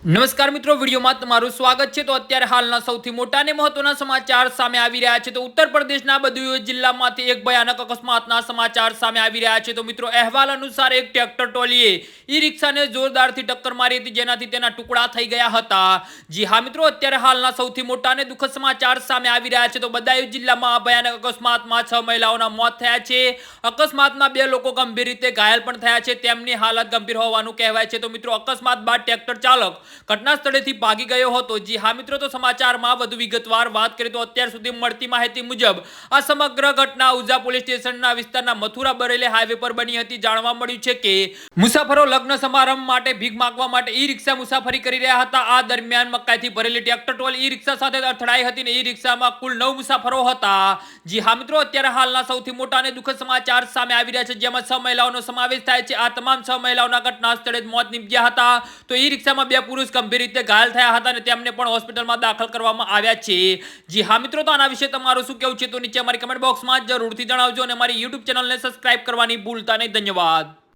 નમસ્કાર મિત્રો, વિડીયોમાં તમારું સ્વાગત છે। તો અત્યારે હાલના સૌથી મોટા અને મહત્વના સમાચાર સામે આવી રહ્યા છે। તો ઉત્તર પ્રદેશના બદુઈ જિલ્લામાંથી એક ભયાનક અકસ્માતના સમાચાર સામે આવી રહ્યા છે। તો મિત્રો, અહેવાલ અનુસાર એક ટ્રેક્ટર ટ્રોલીએ ઈ રિક્ષાને જોરદારથી ટક્કર મારી હતી, જેનાથી તેના ટુકડા થઈ ગયા હતા। જી હા મિત્રો, અત્યારે હાલના સૌથી મોટા અને દુઃખદ સમાચાર સામે આવી રહ્યા છે। તો બદાયું જિલ્લામાં ભયાનક અકસ્માતમાં 6 મહિલાઓના મોત થયા છે। અકસ્માતમાં 2 લોકો ગંભીર રીતે ઘાયલ પણ થયા છે, તેમની હાલત ગંભીર હોવાનું કહેવાય છે। તો મિત્રો, અકસ્માત બાદ ટ્રેક્ટર ચાલક ઘટના સ્થળેથી ભાગી ગયો હતો। જી હા મિત્રો, તો સમાચારમાં વધુ વિગતવાર વાત કરીએ તો અત્યાર સુધી મળતી માહિતી મુજબ આ સમગ્ર ઘટના ઉઝા પોલીસ સ્ટેશનના વિસ્તારના મથુરા બરેલી હાઈવે પર બની હતી। જાણવા મળ્યું છે કે મુસાફરો લગ્ન સમારંભ માટે ભીખ માંગવા માટે ઈ રિક્ષા મુસાફરી કરી રહ્યા હતા। આ દરમિયાન મકાઈથી ભરેલી ટ્રેક્ટર ટ્રોલી ઈ રિક્ષા સાથે અથડાઈ હતી અને ઈ રિક્ષામાં કુલ 9 મુસાફરો હતા। જી હા મિત્રો, અત્યારે હાલના સૌથી મોટા અને દુઃખદ સમાચાર સામે આવી રહ્યા છે, જેમાં 6 મહિલાઓનો સમાવેશ થાય છે। આ તમામ 6 મહિલાઓના ઘટના સ્થળે જ મોત નીપજ્યા હતા। તો ઈ રિક્ષામાં 2 પુરુષ ગંભીર રીતે ઘાયલ થયા હતા અને તેમને પણ હોસ્પિટલમાં દાખલ કરવામાં આવ્યા છે। જી હા મિત્રો, તો આના વિશે તમારું શું કહેવું છે તો નીચે અમારી કમેન્ટ બોક્સમાં જરૂરથી જણાવજો અને અમારી YouTube ચેનલને સબસ્ક્રાઇબ કરવાની ભૂલતા નહીં। ધન્યવાદ।